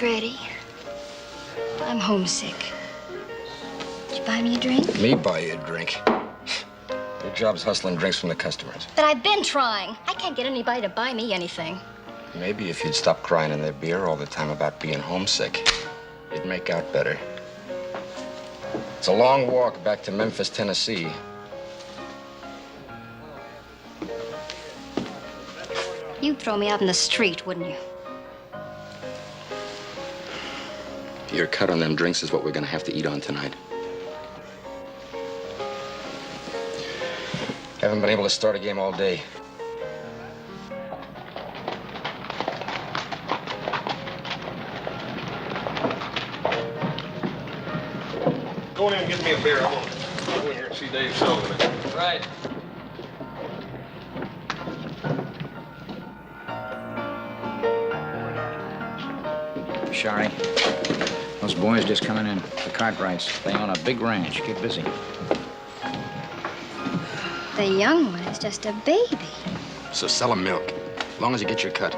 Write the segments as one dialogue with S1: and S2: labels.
S1: Grady. I'm homesick. Did you buy me a drink?
S2: Me buy you a drink? Your job's hustling drinks from the customers.
S1: But I've been trying. I can't get anybody to buy me anything.
S2: Maybe if you'd stop crying in their beer all the time about being homesick, you'd make out better. It's a long walk back to Memphis, Tennessee.
S1: You'd throw me out in the street, wouldn't you?
S2: Your cut on them drinks is what we're gonna have to eat on tonight. Haven't been able to start a game all day.
S3: Go in and get me a beer. I'm gonna go in here and see Dave Sullivan.
S4: Right.
S5: Shari, those boys just coming in. The Cartwrights. They own a big ranch. Get busy.
S1: The young one is just a baby.
S2: So sell 'em milk, as long as you get your cut.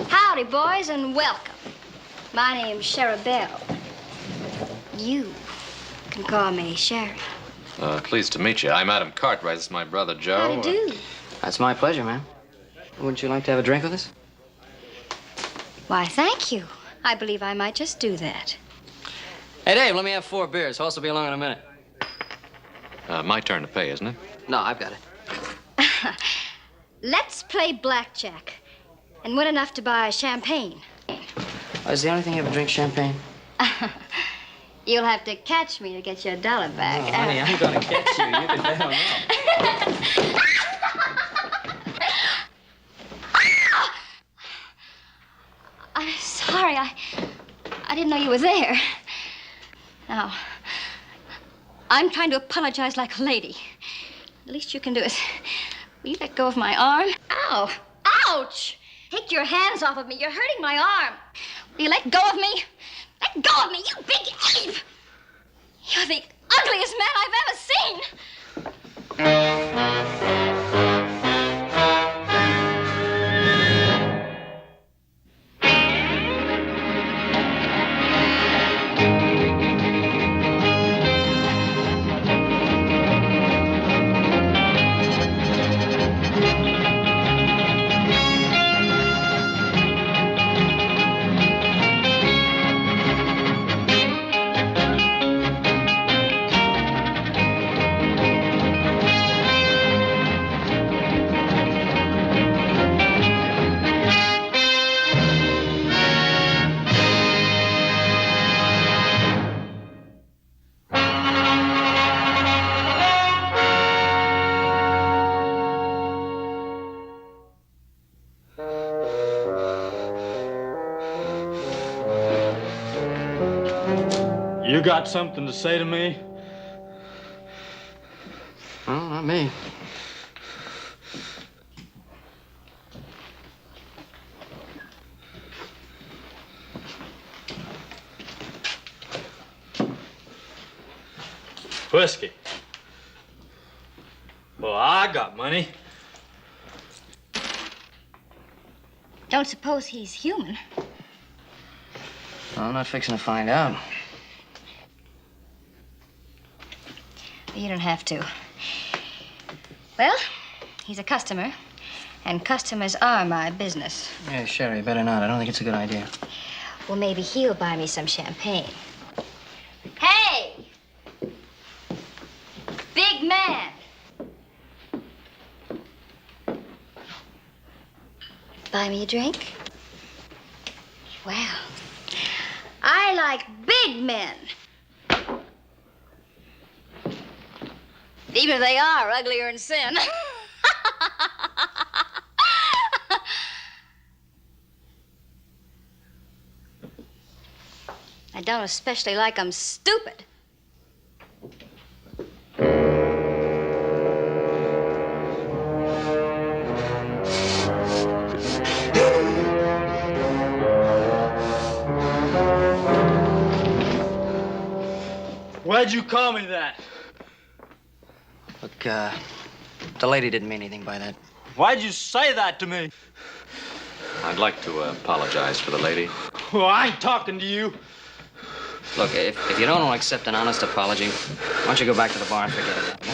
S1: Howdy, boys, and welcome. My name's Shari. You can call me Shari.
S4: Pleased to meet you. I'm Adam Cartwright. This is my brother, Joe.
S1: Howdy do.
S6: That's my pleasure, ma'am. Wouldn't you like to have a drink with us?
S1: Why, thank you. I believe I might just do that.
S6: Hey, Dave, let me have 4 beers. Horse will be along in a minute.
S4: My turn to pay, isn't it?
S6: No, I've got it.
S1: Let's play blackjack and win enough to buy champagne.
S6: Oh, is the only thing you ever drink champagne?
S1: You'll have to catch me to get your dollar back.
S6: Oh, honey, I'm gonna catch you. You can bet on that.
S1: I'm sorry. I didn't know you were there. Now, I'm trying to apologize like a lady. The least you can do is, will you let go of my arm? Ow! Ouch! Take your hands off of me. You're hurting my arm. Will you let go of me? Let go of me, you big ape! You're the ugliest man I've ever seen.
S7: You got something to say to me?
S6: Oh, not me.
S7: Whiskey. Well, I got money.
S1: Don't suppose he's human.
S6: Well, I'm not fixing to find out.
S1: You don't have to. Well, he's a customer, and customers are my business.
S6: Yeah, Shari, better not. I don't think it's a good idea.
S1: Well, maybe he'll buy me some champagne. Hey! Big man! Buy me a drink? Well, I like big men. Even if they are uglier in sin. I don't especially like them stupid.
S7: Why'd you call me that?
S6: Look, the lady didn't mean anything by that.
S7: Why'd you say that to me?
S4: I'd like to apologize for the lady.
S7: Well, I ain't talking to you.
S6: Look, if you don't want to accept an honest apology, why don't you go back to the bar and forget about it?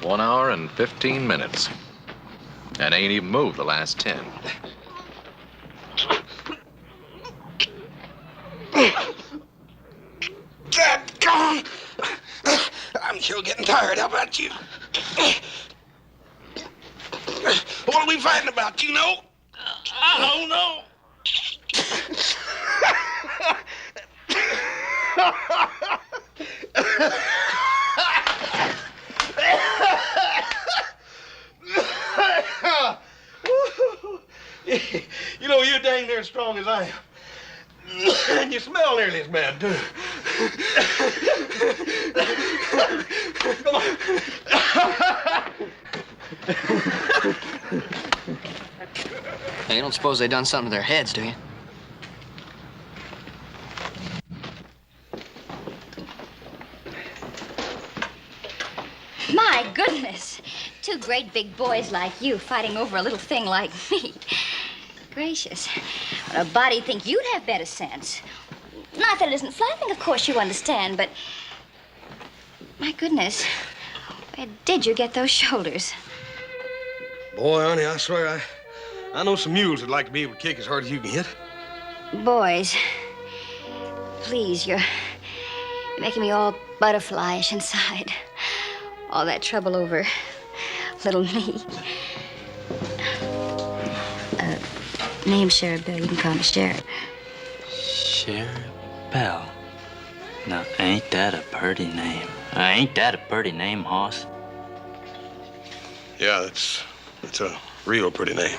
S4: One hour and 15 minutes. And ain't even moved the last 10.
S2: Dadgone! I'm sure getting tired. How about you? What are we fighting about, you know? I don't know.
S3: You know, you're dang near as strong as I am. And you smell nearly as bad, too. Come on.
S6: Hey, you don't suppose they done something to their heads, do you?
S1: My goodness. Two great big boys like you fighting over a little thing like me. Gracious. When a body'd think you'd have better sense. Not that it isn't flattering, of course you understand, but... My goodness. Where did you get those shoulders?
S3: Boy, Arnie, I swear, I know some mules that'd like to be able to kick as hard as you can hit.
S1: Boys, please, you're making me all butterflyish inside. All that trouble over little me. Name's Sheriff Bell. You can call me Shari.
S8: Sheriff Bell. Now, ain't that a pretty name? Ain't that a pretty name, hoss?
S3: Yeah, it's a real pretty name.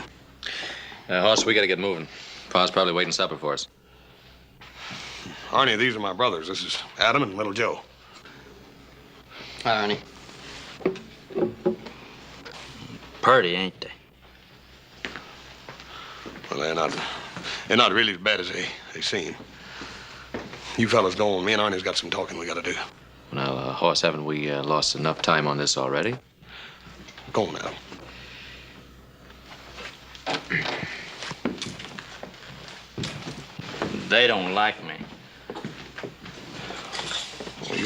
S4: Hoss, we gotta get moving. Pa's probably waiting supper for us.
S3: Arnie, these are my brothers. This is Adam and little Joe.
S6: Hi, Arnie.
S8: Pretty, ain't they?
S3: Well, they're not really as bad as they seem. You fellas go on. Me and Arnie's got some talking we gotta do.
S4: Now, Hoss, haven't we lost enough time on this already?
S3: Go on, Adam.
S8: They don't like me.
S3: Well,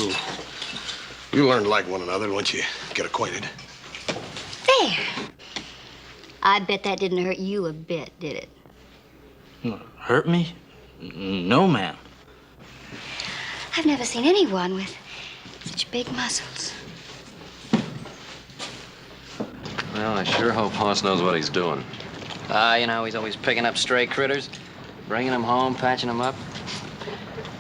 S3: you'll learn to like one another once you get acquainted.
S1: There. I bet that didn't hurt you a bit, did it?
S8: Hurt me? No, ma'am.
S1: I've never seen anyone with such big muscles.
S4: Well, I sure hope Hoss knows what he's doing.
S6: You know, he's always picking up stray critters, bringing them home, patching them up.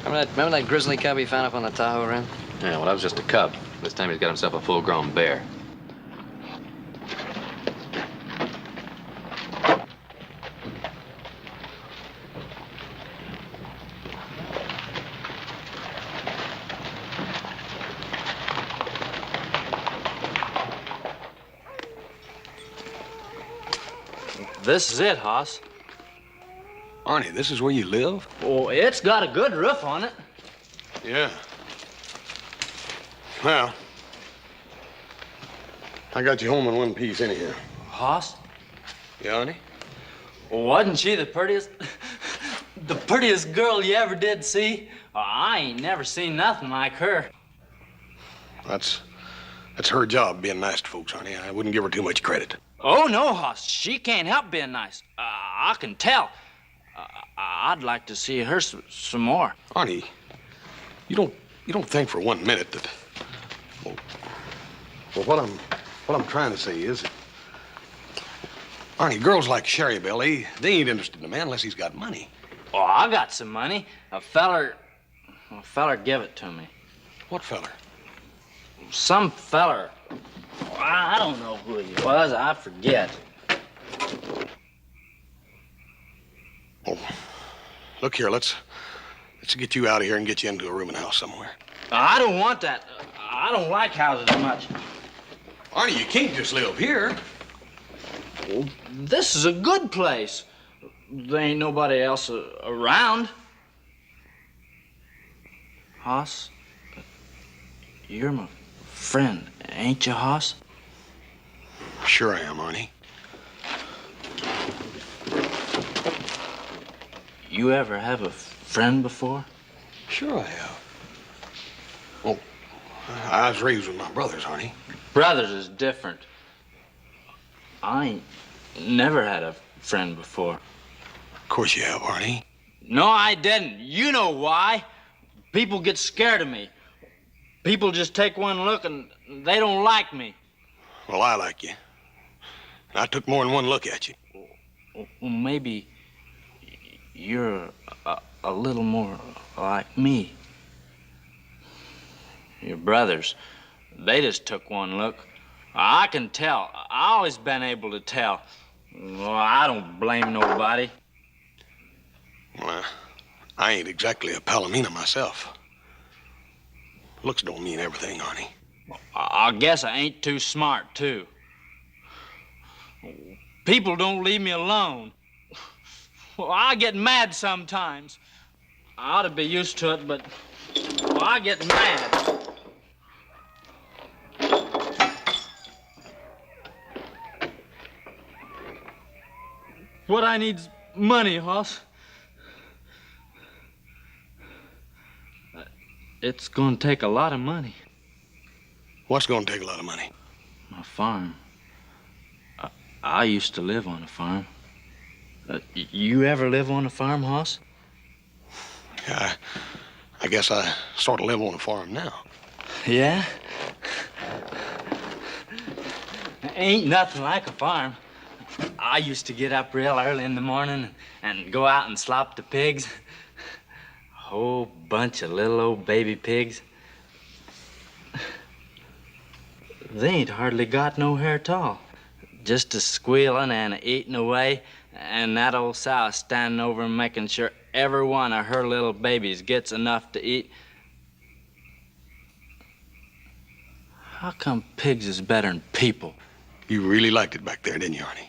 S6: Remember that grizzly cub he found up on the Tahoe Rim?
S4: Yeah, well, that was just a cub. This time he's got himself a full-grown bear.
S8: This is it, Hoss.
S3: Arnie, this is where you live?
S8: Oh, it's got a good roof on it.
S3: Yeah. Well, I got you home in one piece anyhow.
S8: Hoss,
S3: Yeah, Arnie?
S8: wasn't she the prettiest, the prettiest girl you ever did see? I ain't never seen nothing like her.
S3: That's her job, being nice to folks, Arnie. I wouldn't give her too much credit.
S8: Oh, no, Hoss, she can't help being nice. I can tell. I'd like to see her some more.
S3: Arnie, you don't think for 1 minute that... Well, what I'm trying to say is that... Arnie, girls like Shari Belle, they ain't interested in a man unless he's got money.
S8: Oh, I got some money. A feller give it to me.
S3: What feller?
S8: Some feller. I don't know who he was. I forget.
S3: Oh, look here, let's get you out of here and get you into a room in the house somewhere.
S8: I don't want that. I don't like houses much.
S3: Arnie, you can't just live here.
S8: Well, this is a good place. There ain't nobody else around. Hoss, you're my friend, ain't you, Hoss?
S3: Sure I am, Arnie.
S8: You ever have a friend before?
S3: Sure I have. Well, I was raised with my brothers, Arnie.
S8: Brothers is different. I ain't never had a friend before.
S3: Of course you have, Arnie.
S8: No, I didn't. You know why. People get scared of me. People just take one look and they don't like me.
S3: Well, I like you. I took more than one look at you.
S8: Well, maybe you're a little more like me. Your brothers, they just took one look. I can tell. I always been able to tell. Well, I don't blame nobody.
S3: Well, I ain't exactly a palomino myself. Looks don't mean everything, Arnie.
S8: I guess I ain't too smart, too. People don't leave me alone. Well, I get mad sometimes. I ought to be used to it, but I get mad. What I need's money, Hoss. It's gonna take a lot of money.
S3: What's gonna take a lot of money?
S8: My farm. I used to live on a farm. You ever live on a farm, Hoss?
S3: Yeah, I guess I sort of live on a farm now.
S8: Yeah? Ain't nothing like a farm. I used to get up real early in the morning and go out and slop the pigs. A whole bunch of little old baby pigs. They ain't hardly got no hair at all. Just a squealing and a eating away, and that old sow standing over and making sure every one of her little babies gets enough to eat. How come pigs is better than people?
S3: You really liked it back there, didn't you, Arnie?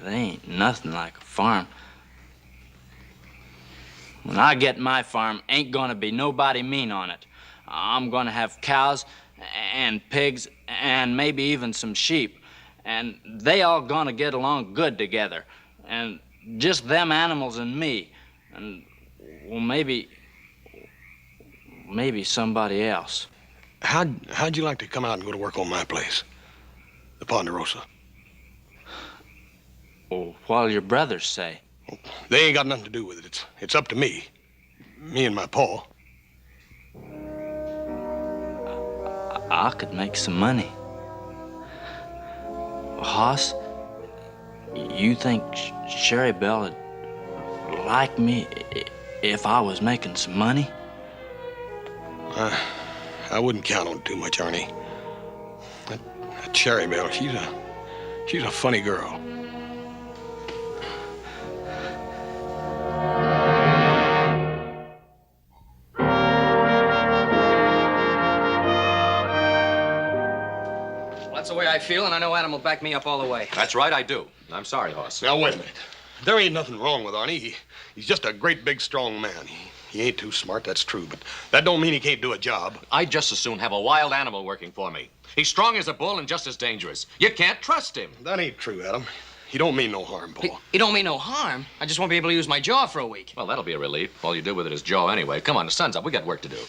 S8: They ain't nothing like a farm. When I get my farm, ain't gonna be nobody mean on it. I'm gonna have cows and pigs and maybe even some sheep. And they all gonna get along good together. And just them animals and me. And, well, maybe somebody else.
S3: How'd you like to come out and go to work on my place? The Ponderosa.
S8: Well, what'll your brothers say?
S3: They ain't got nothing to do with it. It's up to me. Me and my pa.
S8: I could make some money. Hoss, you think Shari Belle would like me if I was making some money?
S3: I wouldn't count on it too much, Arnie. That Shari Belle, she's a funny girl.
S6: Well, that's the way I feel, and I know Adam will back me up all the way.
S4: That's right, I do. I'm sorry, Hoss.
S3: Now, wait a minute. There ain't nothing wrong with Arnie. He's just a great, big, strong man. He ain't too smart, that's true, but that don't mean he can't do a job.
S4: I'd just as soon have a wild animal working for me. He's strong as a bull and just as dangerous. You can't trust him.
S3: That ain't true, Adam. He don't mean no harm, Paul.
S6: He don't mean no harm. I just won't be able to use my jaw for a week.
S4: Well, that'll be a relief. All you do with it is jaw anyway. Come on, the sun's up. We got work to do.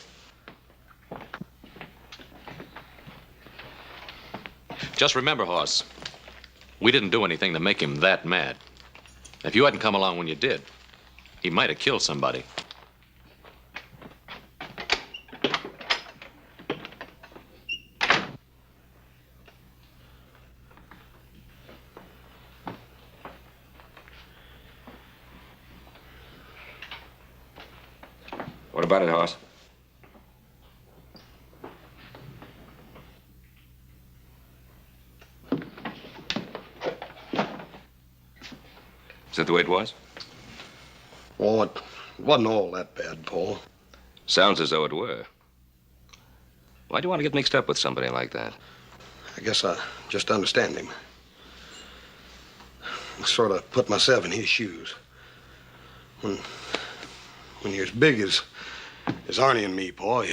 S4: Just remember, Hoss, we didn't do anything to make him that mad. If you hadn't come along when you did, he might have killed somebody.
S2: What about it, Hoss? Is that the way it was?
S3: Well, it wasn't all that bad, Paul.
S2: Sounds as though it were. Why do you want to get mixed up with somebody like that?
S3: I guess I just understand him. I sort of put myself in his shoes. When you're as big as Arnie and me, Paul,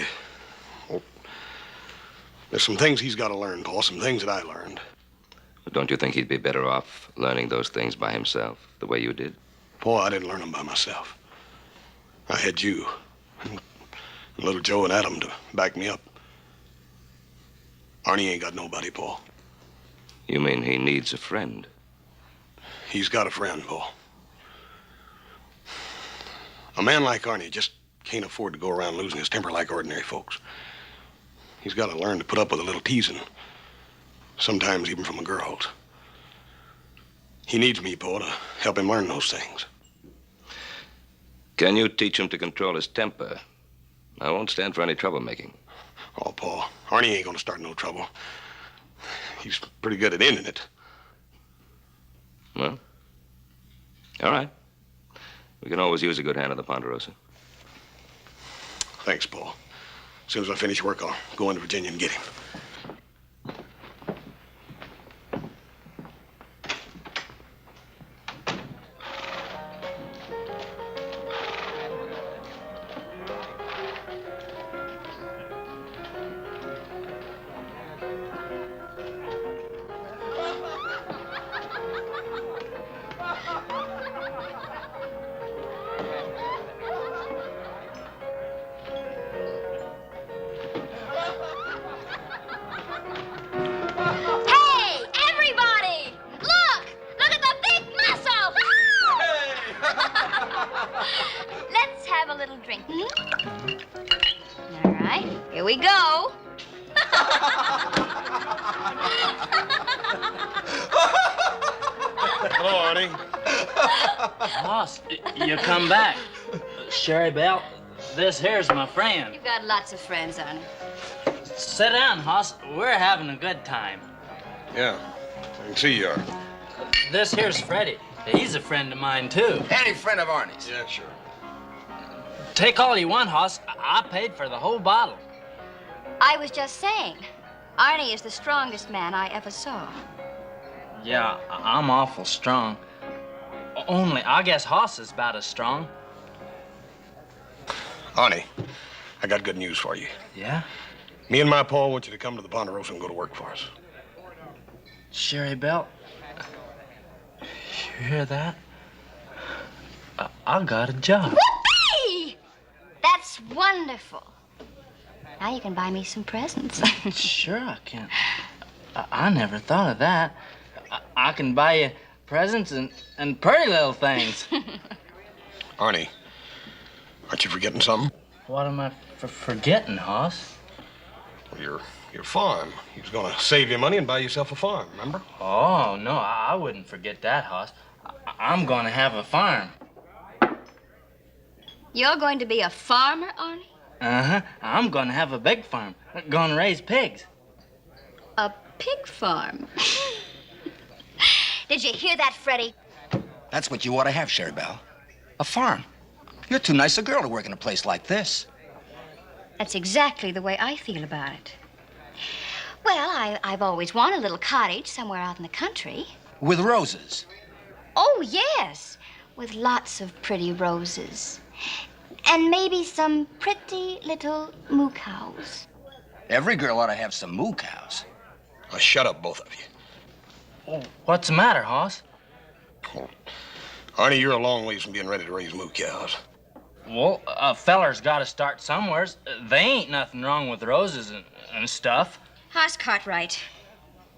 S3: well, there's some things he's got to learn, Paul, some things that I learned.
S2: But don't you think he'd be better off learning those things by himself, the way you did?
S3: Paul, I didn't learn them by myself. I had you and little Joe and Adam to back me up. Arnie ain't got nobody, Paul.
S2: You mean he needs a friend?
S3: He's got a friend, Paul. A man like Arnie just can't afford to go around losing his temper like ordinary folks. He's got to learn to put up with a little teasing, sometimes even from the girls. He needs me, Paul, to help him learn those things.
S2: Can you teach him to control his temper? I won't stand for any troublemaking.
S3: Oh, Paul, Arnie ain't gonna start no trouble. He's pretty good at ending it.
S2: Well, all right. We can always use a good hand at the Ponderosa.
S3: Thanks, Paul. As soon as I finish work, I'll go into Virginia and get him.
S8: Shari Belle, this here's my friend.
S1: You've got lots of friends, Arnie.
S8: Sit down, Hoss. We're having a good time.
S3: Yeah, I can see you are.
S8: This here's Freddie. He's a friend of mine, too.
S2: Any friend of Arnie's?
S3: Yeah, sure.
S8: Take all you want, Hoss. I paid for the whole bottle.
S1: I was just saying, Arnie is the strongest man I ever saw.
S8: Yeah, I'm awful strong. Only, I guess Hoss is about as strong.
S3: Arnie, I got good news for you.
S8: Yeah?
S3: Me and my Paul want you to come to the Ponderosa and go to work for us.
S8: Shari Belle, you hear that? I got a job.
S1: Whoopee! That's wonderful. Now you can buy me some presents.
S8: Sure I can. I never thought of that. I can buy you presents and pretty little things.
S3: Arnie, aren't you forgetting something?
S8: What am I forgetting, Hoss?
S3: Well, your farm. He was gonna save you money and buy yourself a farm, remember?
S8: Oh, no, I wouldn't forget that, Hoss. I'm gonna have a farm.
S1: You're going to be a farmer, Arnie?
S8: Uh-huh. I'm gonna have a big farm. Gonna raise pigs.
S1: A pig farm? Did you hear that, Freddie?
S9: That's what you ought to have, Shari Belle. A farm. You're too nice a girl to work in a place like this.
S1: That's exactly the way I feel about it. Well, I've always wanted a little cottage somewhere out in the country.
S9: With roses.
S1: Oh, yes, with lots of pretty roses. And maybe some pretty little moo cows.
S9: Every girl ought to have some moo cows.
S3: Now, shut up, both of you.
S8: Oh, what's the matter, Hoss?
S3: Arnie, you're a long ways from being ready to raise moo cows.
S8: Well, a feller's got to start somewheres. They ain't nothing wrong with roses and stuff.
S1: Hoss Cartwright,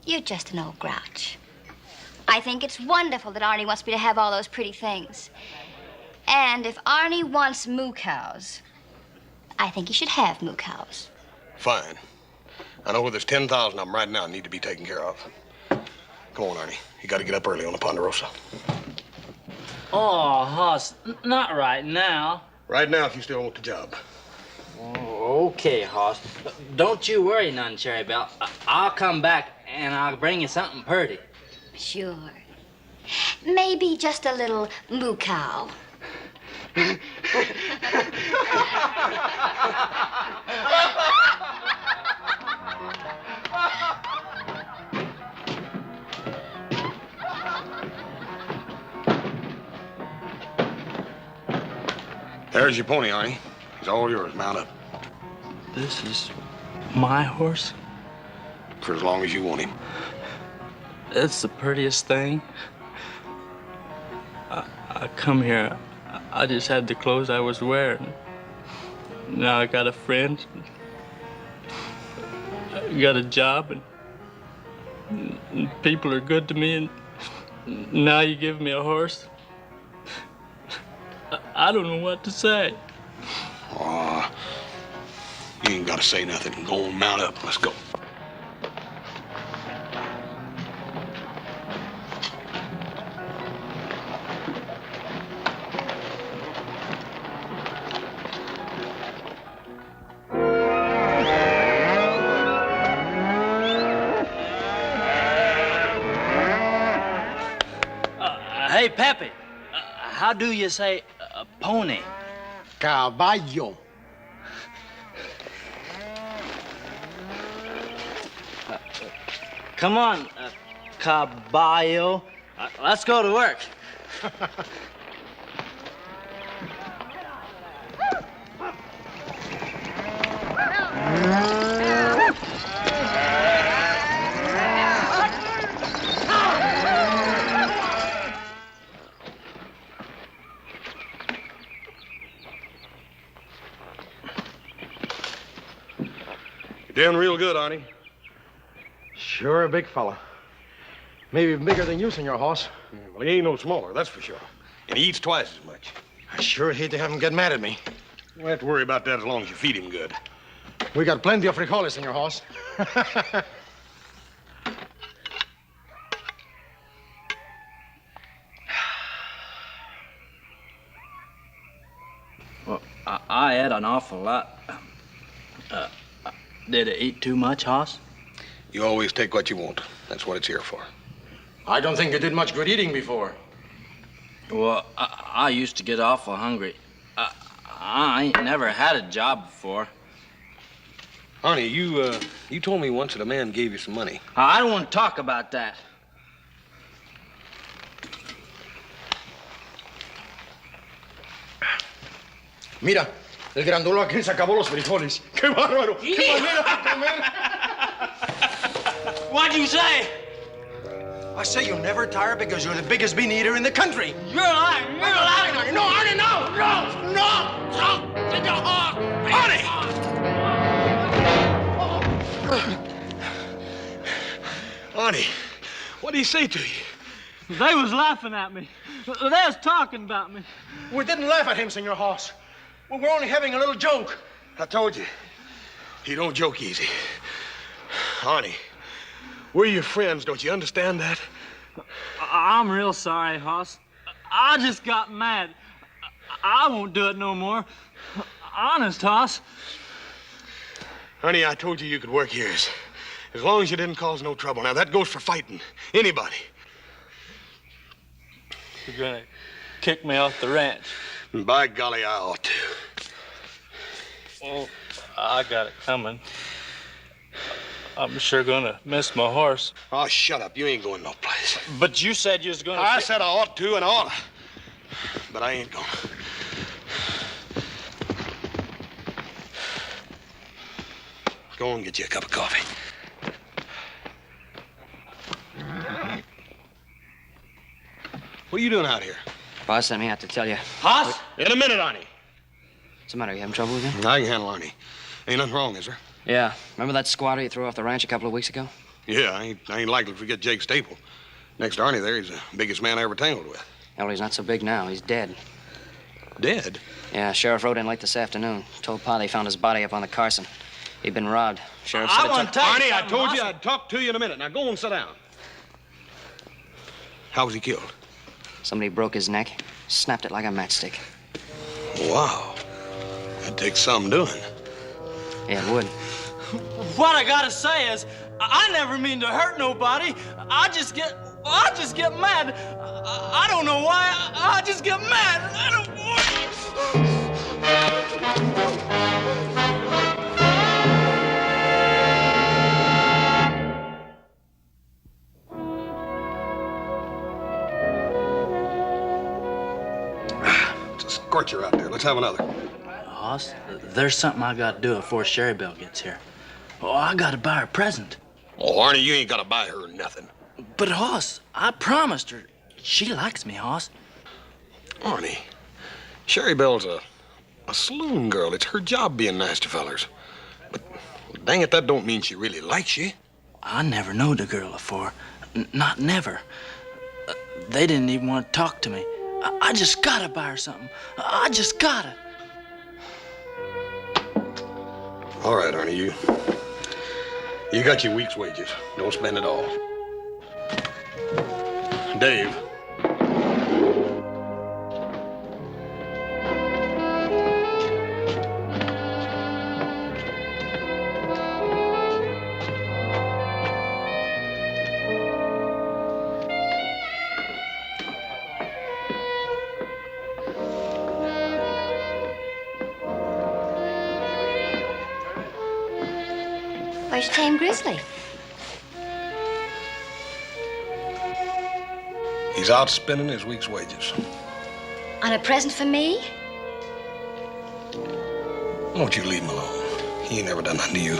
S1: you're just an old grouch. I think it's wonderful that Arnie wants me to have all those pretty things. And if Arnie wants moo cows, I think he should have moo cows.
S3: Fine. I know where there's 10,000 of them right now need to be taken care of. Come on, Arnie. You got to get up early on the Ponderosa.
S8: Oh, Hoss, not right now.
S3: Right now, if you still want the job.
S8: Oh, okay, Hoss. Don't you worry none, Cherry Belle. I'll come back and I'll bring you something pretty.
S1: Sure. Maybe just a little moo cow.
S3: There's your pony, Arnie. He's all yours. Mount up.
S8: This is my horse?
S3: For as long as you want him.
S8: It's the prettiest thing. I come here, I just had the clothes I was wearing. Now I got a friend. I got a job, and people are good to me, and now you give me a horse. I don't know what to say.
S3: Aw, you ain't got to say nothing. Go on, mount up. Let's go.
S8: Hey, Pepe, how do you say pony?
S7: Caballo.
S8: Come on, caballo. Let's go to work.
S3: You're doing real good, Arnie.
S7: Sure a big fella. Maybe bigger than you, Senor Hoss.
S3: Well, he ain't no smaller, that's for sure. And he eats twice as much.
S7: I sure hate to have him get mad at me.
S3: You don't have to worry about that as long as you feed him good.
S7: We got plenty of frijoles, Senor Hoss.
S8: Well, I ate an awful lot. Did it eat too much, Hoss?
S3: You always take what you want. That's what it's here for.
S7: I don't think you did much good eating before.
S8: Well, I used to get awful hungry. I ain't never had a job before.
S3: Arnie, you told me once that a man gave you some money.
S8: I don't want to talk about that.
S7: Mira, el grandolo aquel se acabó los frijoles. ¡Qué bárbaro! ¡Qué manera de comer!
S8: What'd you say?
S7: I say you'll never tire because you're the biggest bean eater in the country.
S8: You're lying. You're lying.
S7: Arnie. No, Arnie, no! No! No! Stop! Take your heart! Arnie!
S3: Arnie, what did he say to you?
S8: They was laughing at me. They was talking about me.
S7: We didn't laugh at him, Senor Hoss. We were only having a little joke.
S3: I told you, he don't joke easy. Arnie, we're your friends, don't you understand that?
S8: I'm real sorry, Hoss. I just got mad. I won't do it no more. Honest, Hoss.
S3: Arnie, I told you you could work here as long as you didn't cause no trouble. Now, that goes for fighting anybody.
S8: You're gonna kick me off the ranch.
S3: By golly, I ought to.
S8: Oh, I got it coming.
S10: I'm sure gonna miss my horse.
S3: Oh, shut up. You ain't going no place.
S10: But you said you was gonna...
S3: I said I ought to and oughta. But I ain't going. Go and get you a cup of coffee. What are you doing out here?
S6: Boss sent me out to tell you.
S10: Hoss?
S3: In a minute, Arnie.
S6: What's the matter? You having trouble with him?
S3: I can handle Arnie. Ain't nothing wrong, is there?
S6: Yeah. Remember that squatter you threw off the ranch a couple of weeks ago?
S3: Yeah, I ain't likely to forget Jake Staple. Next to Arnie there, he's the biggest man I ever tangled with.
S6: Yeah, well, he's not so big now. He's dead.
S3: Dead?
S6: Yeah, sheriff rode in late this afternoon. Told Pa they found his body up on the Carson. He'd been robbed. Sheriff said
S3: Arnie, I told you I'd talk to you in a minute. Now go and sit down. How was he killed?
S6: Somebody broke his neck, snapped it like a matchstick.
S3: Wow. That takes some doing.
S6: Yeah, it would.
S10: What I gotta say is, I never mean to hurt nobody. I just get mad. I don't know why. I just get mad. I don't want...
S3: It's a scorcher out there. Let's have another.
S8: Hoss, there's something I gotta do before Sherry Belle gets here. Oh, I gotta buy her a present.
S3: Oh, Arnie, you ain't gotta buy her nothing.
S8: But, Hoss, I promised her. She likes me, Hoss.
S3: Arnie, Sherry Belle's a saloon girl. It's her job being nice to fellers. But dang it, that don't mean she really likes you.
S8: I never knowed a girl before. Not never. They didn't even want to talk to me. I just gotta buy her something. I just gotta.
S3: All right, Arnie, you got your week's wages. Don't spend it all. Dave.
S1: Where's your tame grizzly?
S3: He's out spending his week's wages.
S1: On a present for me?
S3: Won't you leave him alone? He ain't never done nothing to you.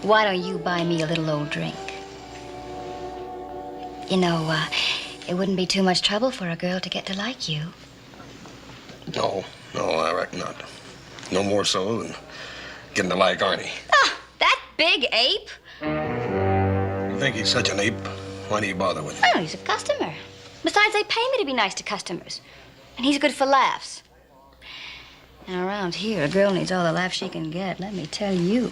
S1: Why don't you buy me a little old drink? You know, it wouldn't be too much trouble for a girl to get to like you.
S3: No, I reckon not. No more so than getting to like Arnie.
S1: Ah, that big ape?
S3: You think he's such an ape? Why do you bother with him?
S1: Oh, he's a customer. Besides, they pay me to be nice to customers. And he's good for laughs. And around here, a girl needs all the laughs she can get, let me tell you.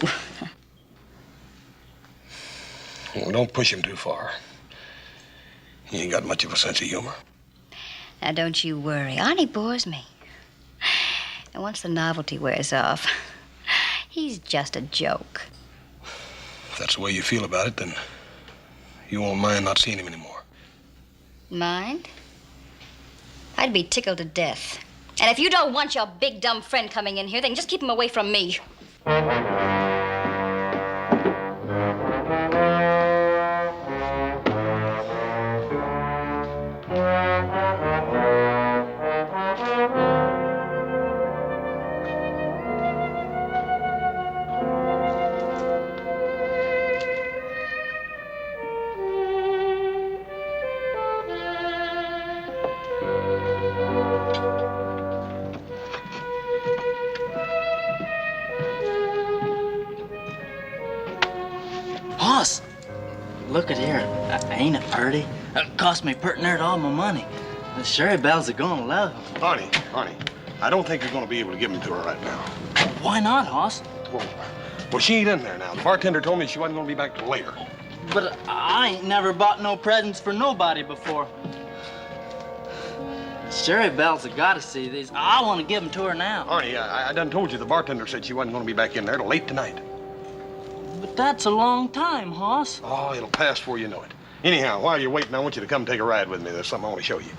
S3: Well, don't push him too far. He ain't got much of a sense of humor.
S1: Now, don't you worry. Arnie bores me. And once the novelty wears off, he's just a joke.
S3: If that's the way you feel about it, then you won't mind not seeing him anymore.
S1: Mind? I'd be tickled to death. And if you don't want your big, dumb friend coming in here, then just keep him away from me.
S8: Hoss, look at here. Ain't it pretty? It cost me pretty near all my money. The Sherry Belle's are gonna love him.
S3: Arnie, I don't think you're gonna be able to give him to her right now.
S8: Why not, Hoss?
S3: Well, she ain't in there now. The bartender told me she wasn't gonna be back till later.
S8: But I ain't never bought no presents for nobody before. Sherry Belle's have gotta see these. I want to give them to her now.
S3: Arnie, I done told you the bartender said she wasn't gonna be back in there till late tonight.
S8: But that's a long time, Hoss.
S3: Oh, it'll pass before you know it. Anyhow, while you're waiting, I want you to come take a ride with me. There's something I want to show you.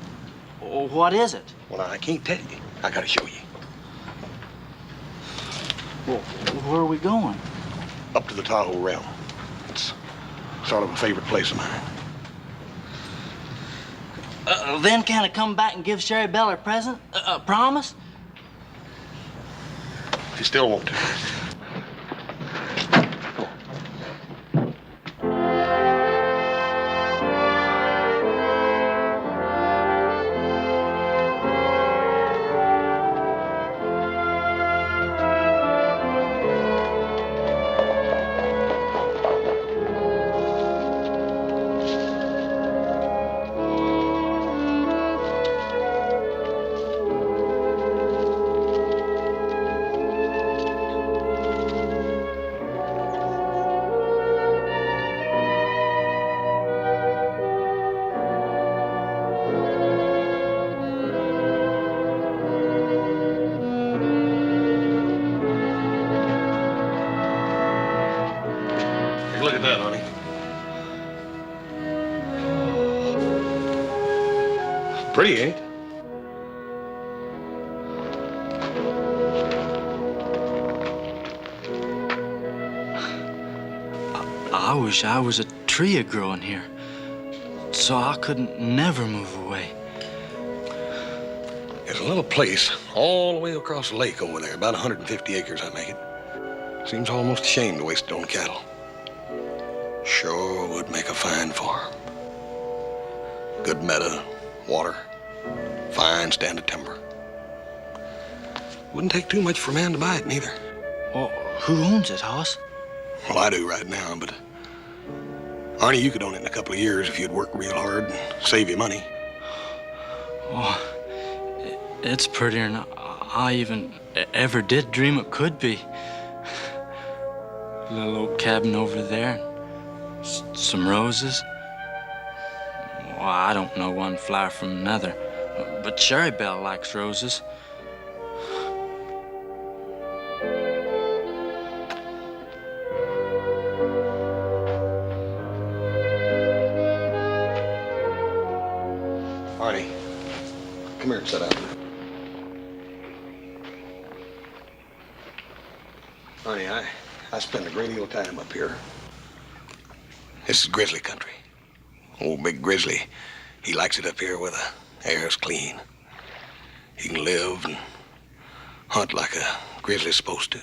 S8: Oh, what is it?
S3: Well, I can't tell you. I gotta show you.
S8: Well, where are we going?
S3: up to the Tahoe realm. It's sort of a favorite place of mine.
S10: Then can I come back and give Sherry Belle her present? Promise?
S3: If you still want to. Look at that, honey. Pretty, ain't it?
S10: I wish I was a tree growing here, so I couldn't never move away.
S3: There's a little place all the way across the lake over there, about 150 acres, I make it. Seems almost a shame to waste it on cattle. Sure would make a fine farm. Good meadow, water, fine stand of timber. Wouldn't take too much for a man to buy it, neither.
S10: Well, who owns it, Hoss?
S3: Well, I do right now, but Arnie, you could own it in a couple of years if you'd work real hard and save you money.
S10: Oh, it's prettier than I even ever did dream it could be. Little old cabin over there. Some roses. Well, I don't know one flower from another, but Sherry Belle likes roses.
S3: Arnie, come here and sit down. Arnie, I spend a great deal of time up here. This is grizzly country. Old Big Grizzly, he likes it up here where the air's clean. He can live and hunt like a grizzly's supposed to.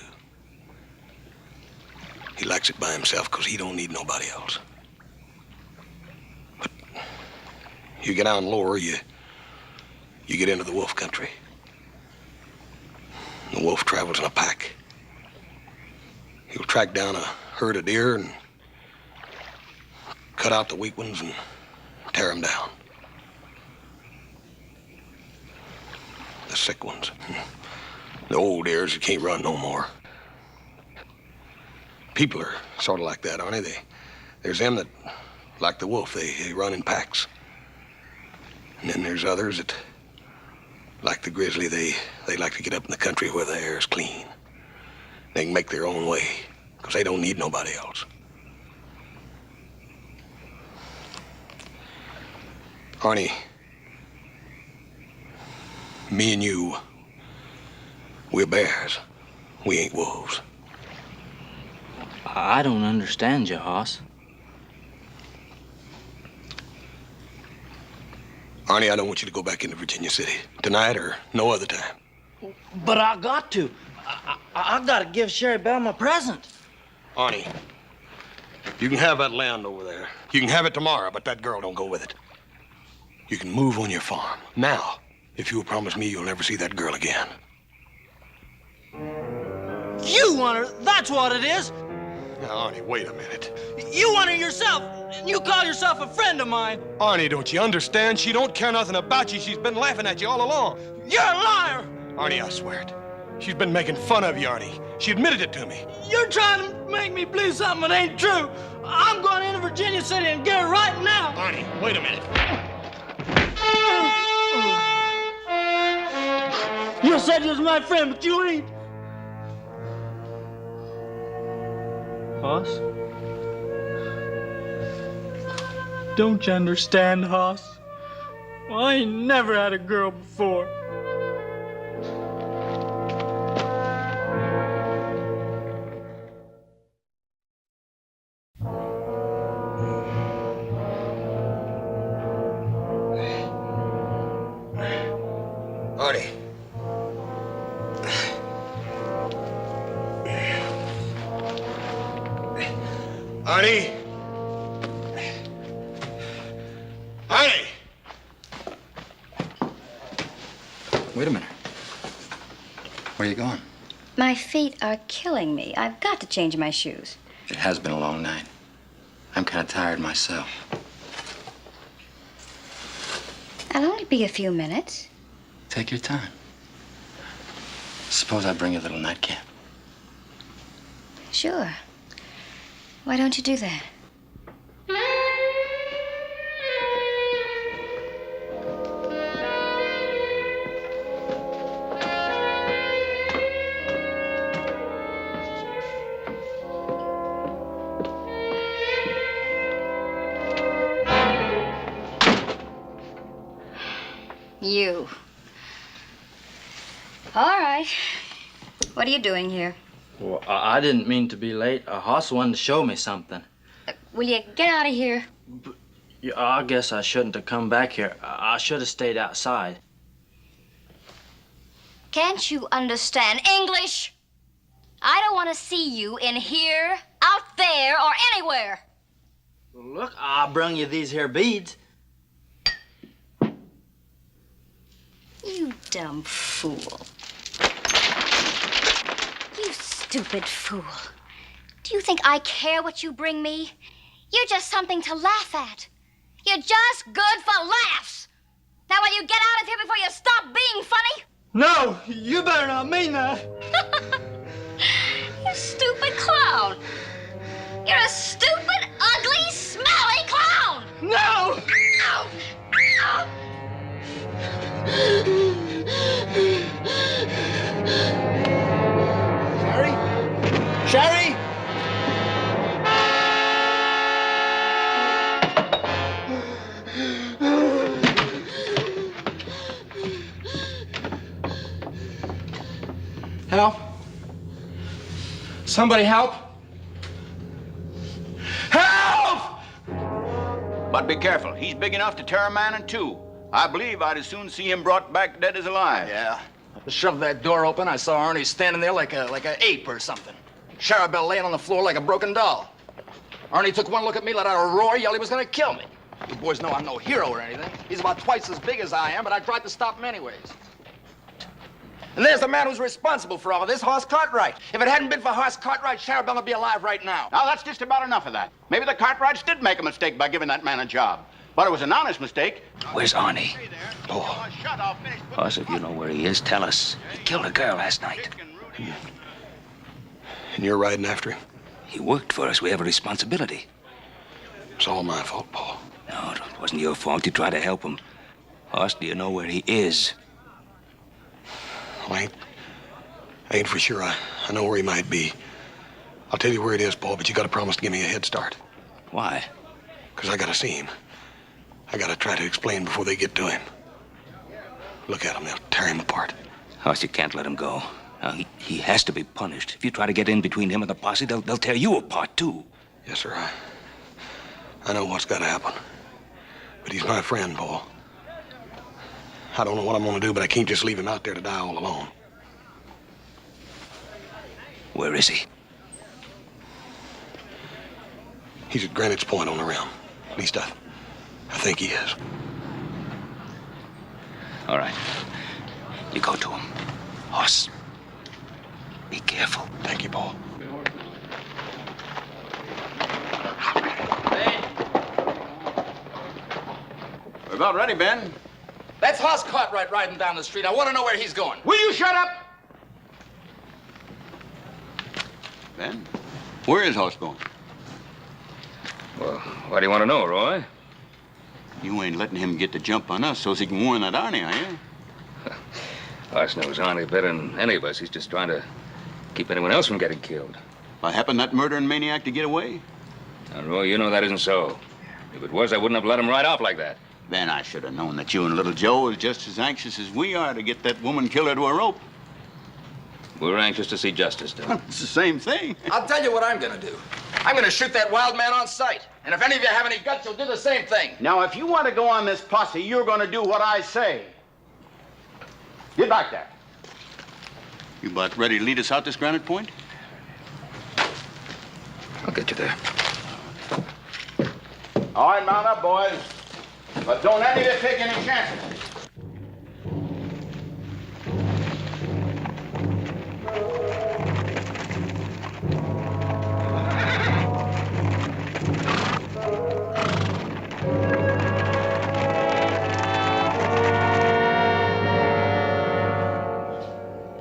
S3: He likes it by himself because he don't need nobody else. But you get down lower, you get into the wolf country. The wolf travels in a pack. He'll track down a herd of deer and cut out the weak ones and tear them down. The sick ones. The old deers that can't run no more. People are sort of like that, aren't they? There's them that, like the wolf, they run in packs. And then there's others that, like the grizzly, they like to get up in the country where the air is clean. They can make their own way, because they don't need nobody else. Arnie, me and you, we're bears. We ain't wolves.
S10: I don't understand you, Hoss.
S3: Arnie, I don't want you to go back into Virginia City tonight or no other time.
S10: But I got to. I gotta give Sherry Belle my present.
S3: Arnie, you can have that land over there. You can have it tomorrow, but that girl don't go with it. You can move on your farm. Now, if you'll promise me you'll never see that girl again.
S10: You want her, that's what it is.
S3: Now, Arnie, wait a minute.
S10: You want her yourself, and you call yourself a friend of mine.
S3: Arnie, don't you understand? She don't care nothing about you. She's been laughing at you all along.
S10: You're a liar.
S3: Arnie, I swear it. She's been making fun of you, Arnie. She admitted it to me.
S10: You're trying to make me believe something that ain't true. I'm going into Virginia City and get her right now.
S3: Arnie, wait a minute.
S10: You said you was my friend, but you ain't. Hoss? Don't you understand, Hoss? Well, I ain't never had a girl before.
S3: Arnie! Arnie!
S2: Wait a minute. Where are you going?
S1: My feet are killing me. I've got to change my shoes.
S2: It has been a long night. I'm kind of tired myself.
S1: I'll only be a few minutes.
S2: Take your time. Suppose I bring you a little nightcap.
S1: Sure. Why don't you do that? You. All right. What are you doing here?
S8: Well, I didn't mean to be late. Hoss wanted to show me something.
S1: Will you get out of here?
S8: Yeah, I guess I shouldn't have come back here. I should have stayed outside.
S1: Can't you understand English? I don't want to see you in here, out there, or anywhere.
S8: Look, I brung you these here beads.
S1: You dumb fool. You stupid fool. Do you think I care what you bring me? You're just something to laugh at. You're just good for laughs. Now will you get out of here before you stop being funny?
S10: No, you better not mean that.
S1: You stupid clown. You're a stupid, ugly, smelly clown.
S10: No!
S1: Ow! Ow!
S9: Shari? Shari?
S7: Help? Somebody help? Help!
S11: But be careful. He's big enough to tear a man in two. I believe I'd as soon see him brought back dead as alive.
S9: Yeah. I shoved that door open. I saw Arnie standing there like a ape or something. Sharpe laying on the floor like a broken doll. Arnie took one look at me, let out a roar, yelled he was gonna kill me. You boys know I'm no hero or anything. He's about twice as big as I am, but I tried to stop him anyways. And there's the man who's responsible for all of this, Hoss Cartwright. If it hadn't been for Hoss Cartwright, Sharpe would be alive right now.
S11: Now, that's just about enough of that. Maybe the Cartwrights did make a mistake by giving that man a job. But it was an honest mistake.
S5: Where's Arnie?
S11: Oh.
S5: Hoss, if you know where he is, tell us. He killed a girl last night.
S3: And you're riding after him?
S5: He worked for us. We have a responsibility.
S3: It's all my fault, Paul.
S5: No, it wasn't your fault. You tried to help him. Hoss, do you know where he is?
S3: Well, I ain't for sure. I know where he might be. I'll tell you where it is, Paul, but you gotta promise to give me a head start.
S5: Why?
S3: Because I gotta see him. I gotta try to explain before they get to him. Look at him, they'll tear him apart.
S5: Hoss, you can't let him go. Now, he has to be punished. If you try to get in between him and the posse, they'll tear you apart, too.
S3: Yes, sir. I know what's gotta happen. But he's my friend, Paul. I don't know what I'm gonna do, but I can't just leave him out there to die all alone.
S5: Where is he?
S3: He's at Greenwich Point on the rim. At least I think he is.
S5: All right. You go to him. Hoss, be careful.
S3: Thank you, Paul.
S11: We're about ready, Ben.
S9: That's Hoss Cartwright riding down the street. I want to know where he's going.
S11: Will you shut up? Ben, where is Hoss going?
S2: Well, why do you want to know, Roy?
S11: You ain't letting him get the jump on us so he can warn that Arnie, are you?
S2: Hoss knows Arnie better than any of us. He's just trying to keep anyone else from getting killed.
S11: By happen that murdering maniac to get away?
S2: Now, Roy, you know that isn't so. If it was, I wouldn't have let him ride off like that.
S11: Ben, I should have known that you and little Joe was just as anxious as we are to get that woman killer to a rope.
S2: We're anxious to see justice done.
S11: It's the same thing.
S9: I'll tell you what I'm gonna do. I'm gonna shoot that wild man on sight. And if any of you have any guts, you'll do the same thing.
S11: Now, if you want to go on this posse, you're going to do what I say. Get back there. You about ready to lead us out this Granite Point?
S2: I'll get you there.
S11: All right, mount up, boys. But don't any of you take any chances.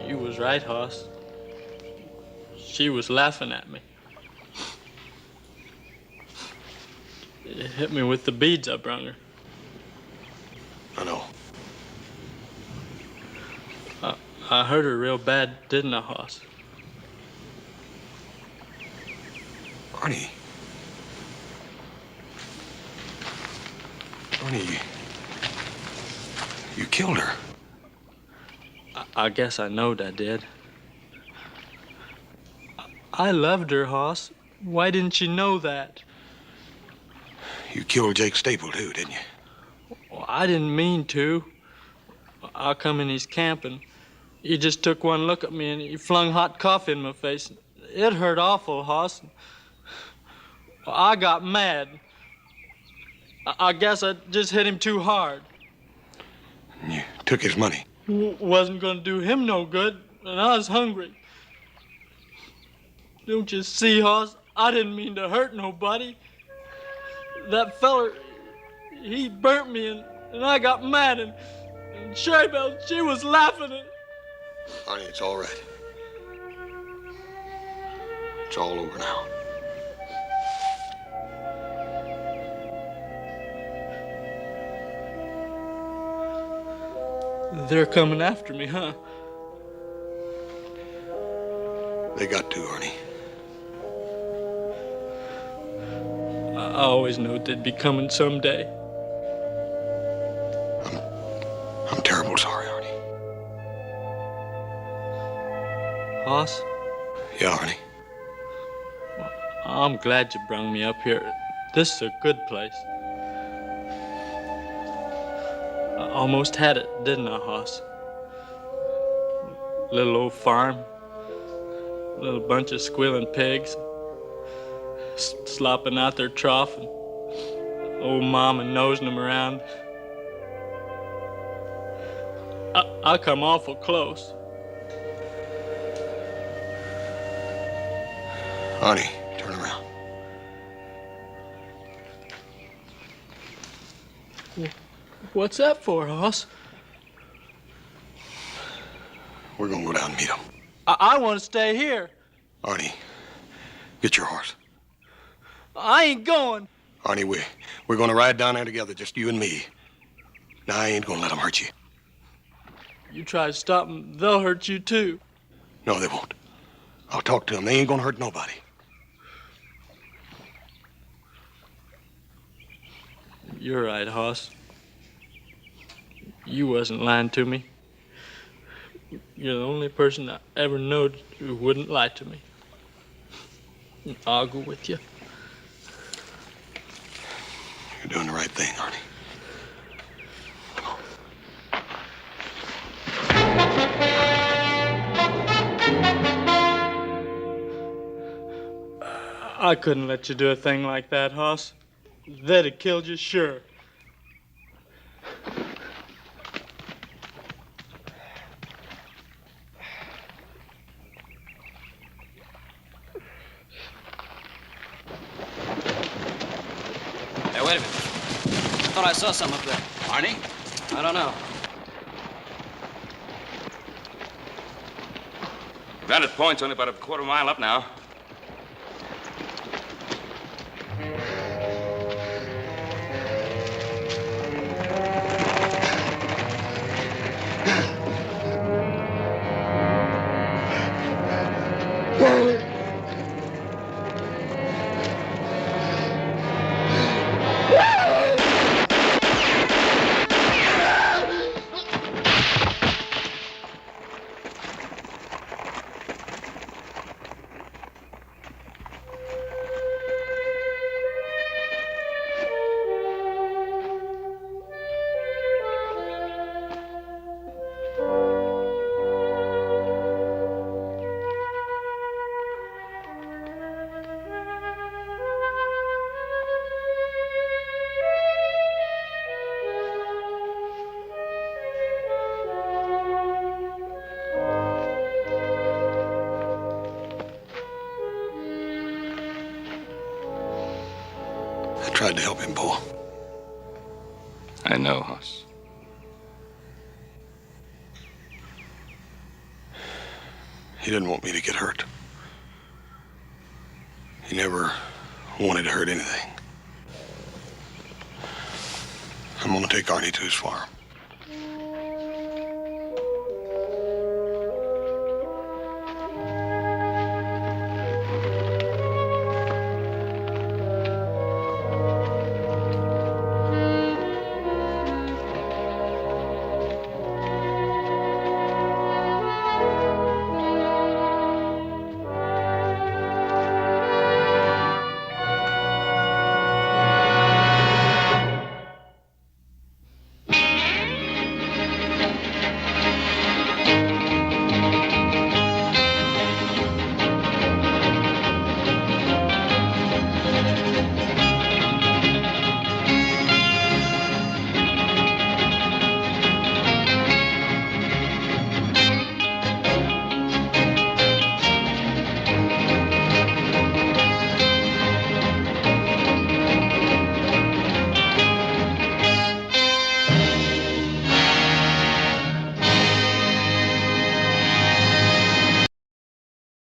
S10: You was right, Hoss. She was laughing at me. It hit me with the beads I brung her.
S3: I know.
S10: I hurt her real bad, didn't I, Hoss?
S3: Arnie. Arnie, you killed her.
S10: I guess I knowed I did. I loved her, Hoss. Why didn't you know that?
S3: You killed Jake Staple, too, didn't you?
S10: Well, I didn't mean to. I come in his camp and he just took one look at me and he flung hot coffee in my face. It hurt awful, Hoss. I got mad. I guess I just hit him too hard.
S3: And you took his money.
S10: Wasn't gonna do him no good, and I was hungry. Don't you see, Hoss? I didn't mean to hurt nobody. That feller, he burnt me, and I got mad, and Shari, she was laughing at...
S3: Arnie, it's all right. It's all over now.
S10: They're coming after me, huh?
S3: They got to, Arnie.
S10: I always knowed they'd be coming someday.
S3: I'm terrible sorry, Arnie.
S10: Hoss?
S3: Yeah, Arnie.
S10: I'm glad you brung me up here. This is a good place. I almost had it, didn't I, Hoss? Little old farm, little bunch of squealing pigs, slopping out their trough, and old mama nosing them around. I come awful close.
S3: Arnie, turn around.
S10: What's that for, Hoss?
S3: We're gonna go down and meet him.
S10: I want to stay here.
S3: Arnie, get your horse.
S10: I ain't going.
S3: Arnie, we're gonna ride down there together, just you and me. Now, I ain't gonna let them hurt you.
S10: You try to stop them, they'll hurt you too.
S3: No, they won't. I'll talk to them. They ain't gonna hurt nobody.
S10: You're right, Hoss. You wasn't lying to me. You're the only person I ever knowed who wouldn't lie to me. I'll go with you.
S3: You're doing the right thing, Arnie.
S10: I couldn't let you do a thing like that, Hoss. They'd have killed you, sure.
S6: Hey, wait a minute. I thought I saw something up there.
S9: Arnie?
S6: I don't know.
S12: Vantage Point's only about a quarter mile up now.
S3: glad to help him, Paul.
S12: I know, Hoss.
S3: He didn't want me to get hurt. He never wanted to hurt anything. I'm gonna take Arnie to his farm.